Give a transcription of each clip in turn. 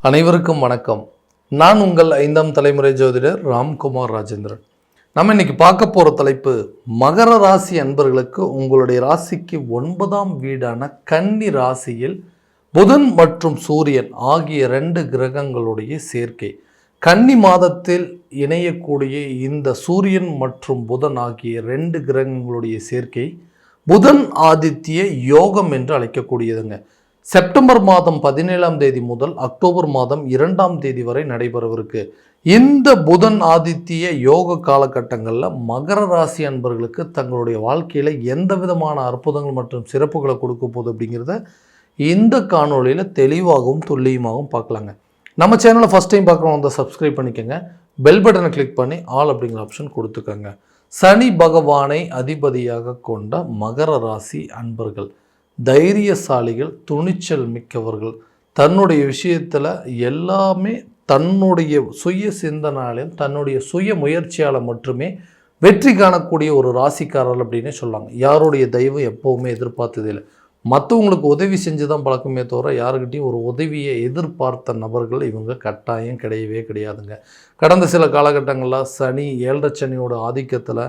அனைவருக்கும் வணக்கம். நான் உங்கள் 5ஆம் தலைமுறை ஜோதிடர் ராம்குமார் ராஜேந்திரன். நம்ம இன்னைக்கு பார்க்க போகிற தலைப்பு, மகர ராசி அன்பர்களுக்கு உங்களுடைய ராசிக்கு 9ஆம் வீடான கன்னி ராசியில் புதன் மற்றும் சூரியன் ஆகிய 2 கிரகங்களுடைய சேர்க்கை. கன்னி மாதத்தில் இணையக்கூடிய இந்த சூரியன் மற்றும் புதன் ஆகிய 2 கிரகங்களுடைய சேர்க்கை புதன் ஆதித்ய யோகம் என்று அழைக்கக்கூடியதுங்க. செப்டம்பர் மாதம் 17ஆம் தேதி முதல் அக்டோபர் மாதம் 2ஆம் தேதி வரை நடைபெறவிருக்கு. இந்த புதன் ஆதித்ய யோக காலகட்டங்களில் மகர ராசி அன்பர்களுக்கு தங்களுடைய வாழ்க்கையில் எந்த விதமான அற்புதங்கள் மற்றும் சிறப்புகளை கொடுக்க போகுது அப்படிங்கிறத இந்த காணொலியில் தெளிவாகவும் துல்லியமாகவும் பார்க்கலாங்க. நம்ம சேனலை ஃபஸ்ட் டைம் பார்க்குறவங்க வந்து சப்ஸ்கிரைப் பண்ணிக்கோங்க. பெல் பட்டனை கிளிக் பண்ணி ஆல் அப்படிங்கிற ஆப்ஷன் கொடுத்துக்கோங்க. சனி பகவானை அதிபதியாக கொண்ட மகர ராசி அன்பர்கள் தைரியசாலிகள், துணிச்சல் மிக்கவர்கள். தன்னுடைய விஷயத்தில் எல்லாமே தன்னுடைய சுய சிந்தனாலையும் தன்னுடைய சுய முயற்சியால் மட்டுமே வெற்றி காணக்கூடிய ஒரு ராசிக்காரர்கள் அப்படின்னு சொல்லாங்க. யாருடைய தெய்வம் எப்போவுமே எதிர்பார்த்தது இல்லை. மற்றவங்களுக்கு உதவி செஞ்சு தான் பழக்கமே தவிர யாருக்கிட்டையும் ஒரு உதவியை எதிர்பார்த்த நபர்கள் இவங்க கட்டாயம் கிடையவே கிடையாதுங்க. கடந்த சில காலகட்டங்களில் சனி 7.5 சனியோட ஆதிக்கத்தில்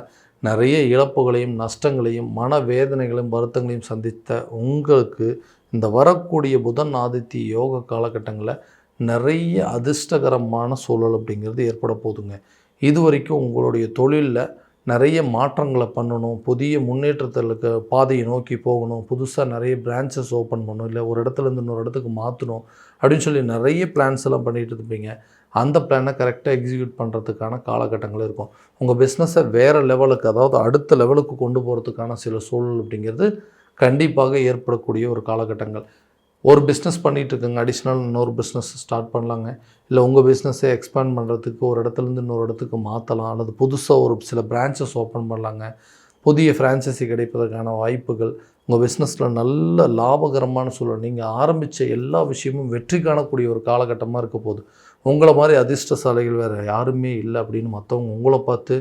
நிறைய இழப்புகளையும் நஷ்டங்களையும் மனவேதனைகளையும் வருத்தங்களையும் சந்தித்த உங்களுக்கு இந்த வரக்கூடிய புதன் ஆதித்ய யோக காலகட்டங்களில் நிறைய அதிர்ஷ்டகரமான சூழல் அப்படிங்கிறது ஏற்பட போகுதுங்க. இது வரைக்கும் உங்களுடைய தொழிலில் நிறைய மாற்றங்களை பண்ணணும், புதிய முன்னேற்றத்திற்கு பாதையை நோக்கி போகணும், புதுசாக நிறைய பிரான்ச்சஸ் ஓப்பன் பண்ணணும், இல்லை ஒரு இடத்துலேருந்து இன்னொரு இடத்துக்கு மாற்றணும் அப்படின்னு சொல்லி நிறைய பிளான்ஸ் எல்லாம் பண்ணிகிட்டு இருப்பீங்க. அந்த பிளானை கரெக்டாக எக்ஸிக்யூட் பண்ணுறதுக்கான காலகட்டங்கள் இருக்கும். உங்கள் பிஸ்னஸை வேறு லெவலுக்கு, அதாவது அடுத்த லெவலுக்கு கொண்டு போகிறதுக்கான சில சூழல் அப்படிங்கிறது கண்டிப்பாக ஏற்படக்கூடிய ஒரு காலகட்டங்கள். ஒரு பிஸ்னஸ் பண்ணிகிட்டு இருக்குங்க, அடிஷ்னல் இன்னொரு பிஸ்னஸ் ஸ்டார்ட் பண்ணலாங்க. இல்லை உங்கள் பிஸ்னஸை எக்ஸ்பேண்ட் பண்ணுறதுக்கு ஒரு இடத்துலேருந்து இன்னொரு இடத்துக்கு மாற்றலாம், அல்லது புதுசாக ஒரு சில பிரான்ச்சஸ் ஓப்பன் பண்ணலாங்க. புதிய ஃப்ரான்ச்சைசி கிடைப்பதற்கான வாய்ப்புகள், உங்கள் பிஸ்னஸில் நல்ல லாபகரமான சூழல், நீங்கள் ஆரம்பித்த எல்லா விஷயமும் வெற்றி காணக்கூடிய ஒரு காலகட்டமாக இருக்க போகுது. உங்களை மாதிரி அதிர்ஷ்டசாலிகள் வேறு யாருமே இல்லை அப்படின்னு மற்றவங்க உங்களை பார்த்து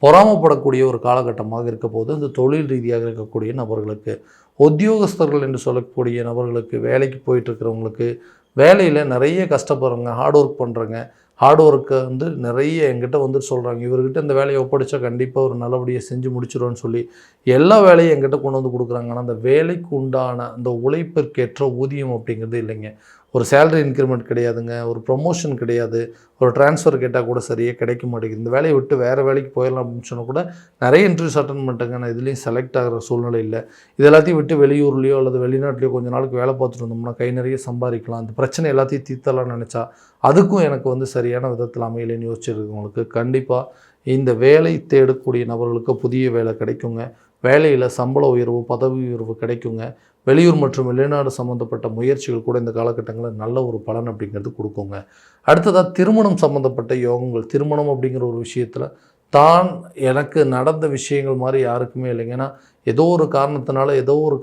பொறாமப்படக்கூடிய ஒரு காலகட்டமாக இருக்க போது. இந்த தொழில் ரீதியாக இருக்கக்கூடிய நபர்களுக்கு, உத்தியோகஸ்தர்கள் என்று சொல்லக்கூடிய நபர்களுக்கு, வேலைக்கு போயிட்டுருக்கிறவங்களுக்கு, வேலையில் நிறைய கஷ்டப்படுறவங்க, ஹார்ட் ஒர்க் பண்ணுறங்க, ஹார்ட் ஒர்க்கை வந்து நிறைய என்கிட்ட வந்துட்டு சொல்கிறாங்க, இவர்கிட்ட இந்த வேலையை ஒப்படைச்சா கண்டிப்பாக ஒரு நல்லபடியாக செஞ்சு முடிச்சிடுவோன்னு சொல்லி எல்லா வேலையும் என்கிட்ட கொண்டு வந்து கொடுக்குறாங்க. ஆனால் அந்த வேலைக்கு உண்டான அந்த உழைப்பிற்கேற்ற ஊதியம் அப்படிங்கிறது இல்லைங்க. ஒரு சேலரி இன்க்ரிமெண்ட் கிடையாதுங்க, ஒரு ப்ரொமோஷன் கிடையாது, ஒரு ட்ரான்ஸ்ஃபர் கேட்டால் கூட சரியாக கிடைக்க மாட்டேங்குது. இந்த வேலையை விட்டு வேறு வேலைக்கு போயிடலாம் அப்படின்னு சொன்னால் கூட நிறைய இன்டர்வியூஸ் அட்டன் பண்ணிட்டேங்க, நான் இதுலேயும் செலக்ட் ஆகிற சூழ்நிலை இல்லை. இது எல்லாத்தையும் விட்டு வெளியூர்லேயோ அல்லது வெளிநாட்டிலையோ கொஞ்சம் நாளுக்கு வேலை பார்த்துட்டு வந்தோம்னா கை நிறைய சம்பாதிக்கலாம், அந்த பிரச்சனை எல்லாத்தையும் தீர்த்தலாம்னு நினச்சா அதுக்கும் எனக்கு வந்து சரியான விதத்தில் அமையலைன்னு யோசிச்சிருக்கவங்களுக்கு கண்டிப்பாக இந்த வேலை தேடக்கூடிய நபர்களுக்கு புதிய வேலை கிடைக்குங்க. வேலையில் சம்பள உயர்வு, பதவி உயர்வு கிடைக்குங்க. வெளியூர் மற்றும் வெளிநாடு சம்மந்தப்பட்ட முயற்சிகள் கூட இந்த காலகட்டங்களில் நல்ல ஒரு பலன் அப்படிங்கிறது கொடுக்குங்க. அடுத்ததாக திருமணம் சம்மந்தப்பட்ட யோகங்கள். திருமணம் அப்படிங்கிற ஒரு விஷயத்தில் தான் எனக்கு நடந்த விஷயங்கள் மாதிரி யாருக்குமே இல்லைங்க. ஏன்னா ஏதோ ஒரு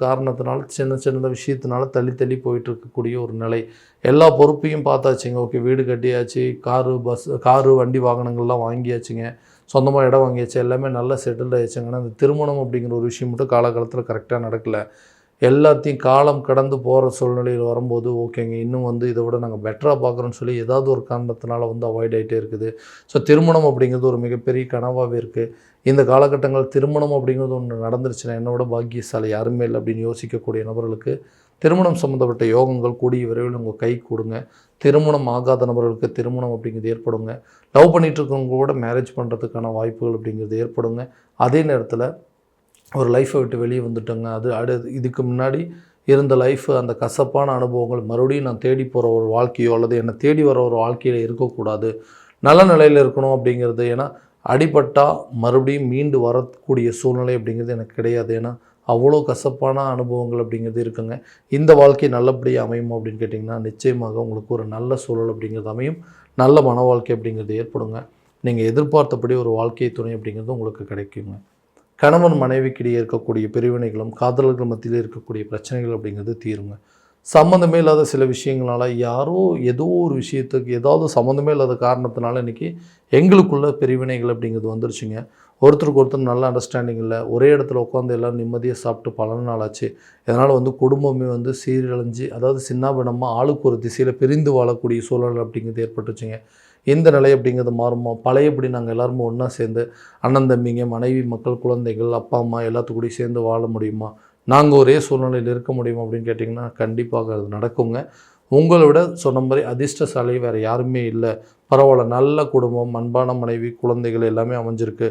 காரணத்தினால சின்ன விஷயத்தினால தள்ளி போயிட்டு இருக்கக்கூடிய ஒரு நிலை. எல்லா பொறுப்பையும் பார்த்தாச்சுங்க. ஓகே, வீடு கட்டியாச்சு, காரு வண்டி வாகனங்கள்லாம் வாங்கியாச்சுங்க, சொந்தமாக இடம் வாங்கியாச்சு, எல்லாமே நல்லா செட்டில்ட் ஆகிடுச்சுங்க. ஆனால் அந்த திருமணம் அப்படிங்கிற ஒரு விஷயம் மட்டும் காலகாலத்தில் கரெக்டாக நடக்கலை. எல்லாத்தையும் காலம் கடந்து போகிற சூழ்நிலையில் வரும்போது ஓகேங்க, இன்னும் வந்து இதை விட நாங்கள் பெட்டராக பார்க்குறோன்னு சொல்லி ஏதாவது ஒரு காரணத்தினால வந்து அவாய்ட் ஆகிட்டே இருக்குது. ஸோ திருமணம் அப்படிங்கிறது ஒரு மிகப்பெரிய கனவாகவே இருக்குது. இந்த காலகட்டங்கள் திருமணம் அப்படிங்கிறது ஒன்று நடந்துருச்சுன்னா என்னோட பாக்கியசாலி யாருமே இல்லை அப்படின்னு யோசிக்கக்கூடிய நபர்களுக்கு திருமணம் சம்மந்தப்பட்ட யோகங்கள் கூடிய விரைவில் உங்கள் கை கொடுங்க. திருமணம் ஆகாத நபர்களுக்கு திருமணம் அப்படிங்கிறது ஏற்படுங்க. லவ் பண்ணிகிட்டு இருக்கவங்க கூட மேரேஜ் பண்ணுறதுக்கான வாய்ப்புகள் அப்படிங்கிறது ஏற்படுங்க. அதே நேரத்தில் ஒரு லைஃப்பை விட்டு வெளியே வந்துட்டோங்க, அது இதுக்கு முன்னாடி இருந்த லைஃப், அந்த கசப்பான அனுபவங்கள் மறுபடியும் நான் தேடி போகிற ஒரு வாழ்க்கையோ அல்லது என்னை தேடி வர ஒரு வாழ்க்கையில் இருக்கக்கூடாது, நல்ல நிலையில் இருக்கணும் அப்படிங்கிறது. ஏன்னா அடிபட்டால் மறுபடியும் மீண்டு வரக்கூடிய சூழ்நிலை அப்படிங்கிறது எனக்கு கிடையாது. ஏன்னா அவ்வளோ கசப்பான அனுபவங்கள் அப்படிங்கிறது இருக்குங்க. இந்த வாழ்க்கை நல்லபடியாக அமையுமா அப்படின்னு கேட்டிங்கன்னா நிச்சயமாக உங்களுக்கு ஒரு நல்ல சூழல் அப்படிங்கிறது அமையும். நல்ல மன வாழ்க்கை அப்படிங்கிறது ஏற்படுங்க. நீங்கள் எதிர்பார்த்தபடி ஒரு வாழ்க்கை துணை அப்படிங்கிறது உங்களுக்கு கிடைக்குங்க. கணவன் மனைவிக்கிடையே இருக்கக்கூடிய பிரிவினைகளும் காதலர்கள் மத்தியில் இருக்கக்கூடிய பிரச்சனைகள் அப்படிங்கிறது தீருங்க. சம்மந்தமே இல்லாத சில விஷயங்களால யாரோ ஏதோ ஒரு விஷயத்துக்கு ஏதாவது சம்மந்தமே இல்லாத காரணத்தினால இன்றைக்கி எங்களுக்குள்ள பிரிவினைகள் அப்படிங்கிறது வந்துருச்சுங்க. ஒருத்தருக்கு ஒருத்தர் நல்ல அண்டர்ஸ்டாண்டிங் இல்லை. ஒரே இடத்துல உட்காந்து எல்லோரும் நிம்மதியாக சாப்பிட்டு பல நாள் ஆச்சு. இதனால் குடும்பமே சீரழிஞ்சு, அதாவது சின்னாபின்னமாக ஆளுக்கு ஒரு திசையில் பிரிந்து வாழக்கூடிய சூழல் அப்படிங்கிறது ஏற்பட்டுச்சுங்க. இந்த நிலை அப்படிங்கிறது மாறுமா? பழையபடி நாங்கள் எல்லாருமே ஒன்றா சேர்ந்து அண்ணன் தம்பிங்க, மனைவி, மக்கள், குழந்தைகள், அப்பா அம்மா எல்லாத்துக்கூடயும் சேர்ந்து வாழ முடியுமா? நாங்கள் ஒரே சூழ்நிலையில் இருக்க முடியுமா அப்படின்னு கேட்டிங்கன்னா கண்டிப்பாக அது நடக்குங்க. உங்களை விட சொன்ன மாதிரி அதிர்ஷ்டசாலி வேறு யாருமே இல்லை. பரவாயில்ல, நல்ல குடும்பம், அன்பான மனைவி, குழந்தைகள் எல்லாமே அமைஞ்சிருக்கு.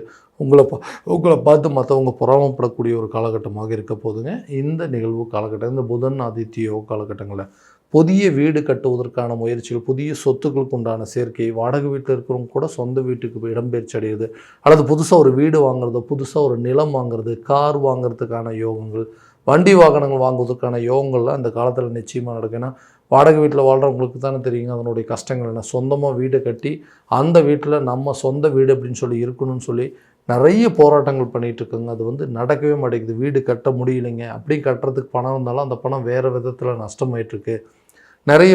உங்களை பார்த்து மற்றவங்க பொறாமப்படக்கூடிய ஒரு காலகட்டமாக இருக்க போதுங்க இந்த நிகழ்வு காலகட்டம். இந்த புதன் ஆதித்ய காலகட்டங்களில் புதிய வீடு கட்டுவதற்கான முயற்சிகள், புதிய சொத்துக்களுக்கு உண்டான சேர்க்கை, வாடகை வீட்டில் இருக்கிறவங்க கூட சொந்த வீட்டுக்கு இடம்பெயர்ச்சி அடையுது, அல்லது புதுசாக ஒரு வீடு வாங்குறது, புதுசாக ஒரு நிலம் வாங்குறது, கார் வாங்குறதுக்கான யோகங்கள், வண்டி வாகனங்கள் வாங்குவதற்கான யோகங்கள்லாம் இந்த காலத்தில் நிச்சயமாக நடக்கும். ஏன்னா வாடகை வீட்டில் வாழ்கிறவங்களுக்கு தானே தெரியுங்க அதனுடைய கஷ்டங்கள் என்ன. சொந்தமாக வீடு கட்டி அந்த வீட்டில் நம்ம சொந்த வீடு அப்படின்னு சொல்லி இருக்கணும்னு சொல்லி நிறைய போராட்டங்கள் பண்ணிகிட்டு இருக்குங்க. அது நடக்கவே மாட்டேங்குது. வீடு கட்ட முடியலைங்க. அப்படி கட்டுறதுக்கு பணம் இருந்தாலும் அந்த பணம் வேறு விதத்தில் நஷ்டமாயிட்டுருக்கு. நிறைய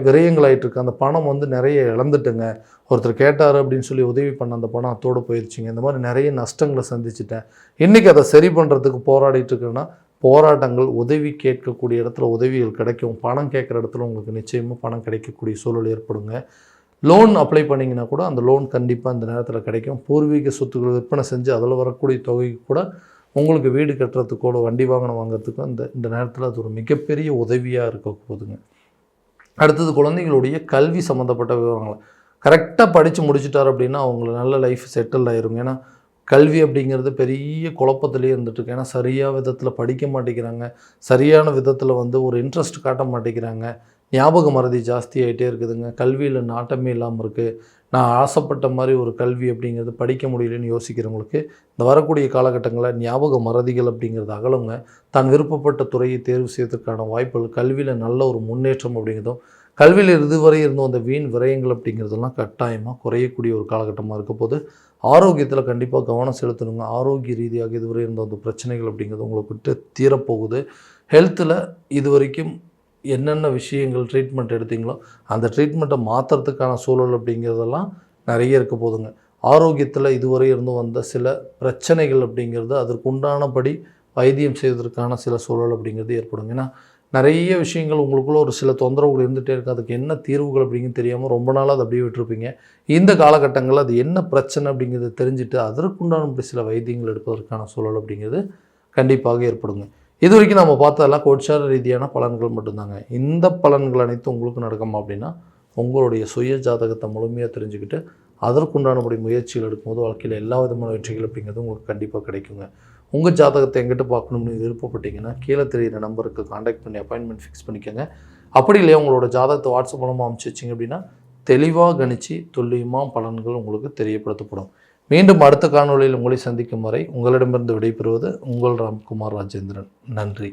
விரயங்களாயிட்டிருக்கு. அந்த பணம் நிறைய இழந்துட்டுங்க. ஒருத்தர் கேட்டார் அப்படின்னு சொல்லி உதவி பண்ண அந்த பணம் அத்தோடு போயிடுச்சுங்க. இந்த மாதிரி நிறைய நஷ்டங்களை சந்திச்சிட்டேன். இன்றைக்கி அதை சரி பண்ணுறதுக்கு போராடிட்டு இருக்கேன்னா போராட்டங்கள், உதவி கேட்கக்கூடிய இடத்துல உதவிகள் கிடைக்கும். பணம் கேட்குற இடத்துல உங்களுக்கு நிச்சயமாக பணம் கிடைக்கக்கூடிய சூழல் ஏற்படுங்க. லோன் அப்ளை பண்ணிங்கன்னா கூட அந்த லோன் கண்டிப்பாக இந்த நேரத்தில் கிடைக்கும். பூர்வீக சொத்துக்களை விற்பனை செஞ்சு அதில் வரக்கூடிய தொகைக்கு கூட உங்களுக்கு வீடு கட்டுறதுக்கோட வண்டி வாகனம் வாங்குறதுக்கும் இந்த நேரத்தில் அது ஒரு மிகப்பெரிய உதவியாக இருக்க போகுதுங்க. அடுத்தது குழந்தைங்களுடைய கல்வி சம்மந்தப்பட்ட விவரங்கள். கரெக்டாக படித்து முடிச்சுட்டார் அப்படின்னா அவங்கள நல்ல லைஃப் செட்டில் ஆயிருங்க. ஏன்னா கல்வி அப்படிங்கிறது பெரிய குழப்பத்திலே இருந்துட்டுருக்கு. ஏன்னா சரியாக விதத்தில் படிக்க மாட்டேங்கிறாங்க. சரியான விதத்தில் ஒரு இன்ட்ரெஸ்ட் காட்ட மாட்டேங்கிறாங்க. ஞாபக மறதி ஜாஸ்தி ஆகிட்டே இருக்குதுங்க. கல்வியில் நாட்டமே இல்லாமல் இருக்குது. நான் ஆசைப்பட்ட மாதிரி ஒரு கல்வி அப்படிங்கிறது படிக்க முடியலன்னு யோசிக்கிறவங்களுக்கு இந்த வரக்கூடிய காலகட்டங்களில் ஞாபக மறதிகள் அப்படிங்கிறது அகலுங்க. தான் விருப்பப்பட்ட துறையை தேர்வு செய்வதற்கான வாய்ப்புகள், கல்வியில் நல்ல ஒரு முன்னேற்றம் அப்படிங்கிறதும், கல்வியில் இதுவரை இருந்தும் அந்த வீண் விரயங்கள் அப்படிங்கிறதெல்லாம் கட்டாயமாக குறையக்கூடிய ஒரு காலகட்டமாக இருக்க போது. ஆரோக்கியத்தில் கண்டிப்பாக கவனம் செலுத்தணுங்க. ஆரோக்கிய ரீதியாக இதுவரை இருந்த அந்த பிரச்சனைகள் அப்படிங்கிறது உங்களுக்கு விட்டு தீரப்போகுது. ஹெல்த்தில் இது வரைக்கும் என்னென்ன விஷயங்கள் ட்ரீட்மெண்ட் எடுத்தீங்களோ அந்த ட்ரீட்மெண்ட்டை மாற்றுறதுக்கான சூழல் அப்படிங்கிறதெல்லாம் நிறைய இருக்க போதுங்க. ஆரோக்கியத்தில் இதுவரை இருந்து வந்த சில பிரச்சனைகள் அப்படிங்கிறது அதற்குண்டானபடி வைத்தியம் செய்வதற்கான சில சூழல் அப்படிங்கிறது ஏற்படுங்க. ஏன்னா நிறைய விஷயங்கள் உங்களுக்குள்ள ஒரு சில தொந்தரவுகள் இருந்துகிட்டே இருக்குது. அதுக்கு என்ன தீர்வுகள் அப்படிங்கிறது தெரியாமல் ரொம்ப நாளாக அது அப்படியே விட்டுருப்பீங்க. இந்த காலகட்டங்களில் அது என்ன பிரச்சனை அப்படிங்கிறத தெரிஞ்சுட்டு அதற்குண்டான சில வைத்தியங்கள் எடுப்பதற்கான சூழல் அப்படிங்கிறது கண்டிப்பாக ஏற்படுங்க. இது வரைக்கும் நம்ம பார்த்ததெல்லாம் கோட்சார ரீதியான பலன்கள் மட்டும்தாங்க. இந்த பலன்கள் அனைத்தும் உங்களுக்கு நடக்குமா அப்படின்னா உங்களுடைய சுய ஜாதகத்தை முழுமையாக தெரிஞ்சுக்கிட்டு அதற்குண்டானபடி முயற்சிகள் எடுக்கும்போது வாழ்க்கையில் எல்லா விதமான வெற்றிகள் அப்படிங்கிறது உங்களுக்கு கண்டிப்பாக கிடைக்குங்க. உங்கள் ஜாதகத்தை எங்கிட்ட பார்க்கணும்னு விருப்பப்பட்டீங்கன்னா கீழே தெரிகிற நம்பருக்கு காண்டாக்ட் பண்ணி அப்பாயின்மெண்ட் ஃபிக்ஸ் பண்ணிக்கோங்க. அப்படி இல்லையா உங்களோட ஜாதகத்தை வாட்ஸ்அப் மூலமாக அனுப்பிச்சி வச்சிங்க அப்படின்னா தெளிவாக கணிச்சு துல்லியமாக பலன்கள் உங்களுக்கு தெரியப்படுத்தப்படும். மீண்டும் அடுத்த காணொளியில் உங்களை சந்திக்கும் வரை உங்களிடமிருந்து விடைபெறுவது உங்கள் ராம்குமார் ராஜேந்திரன். நன்றி.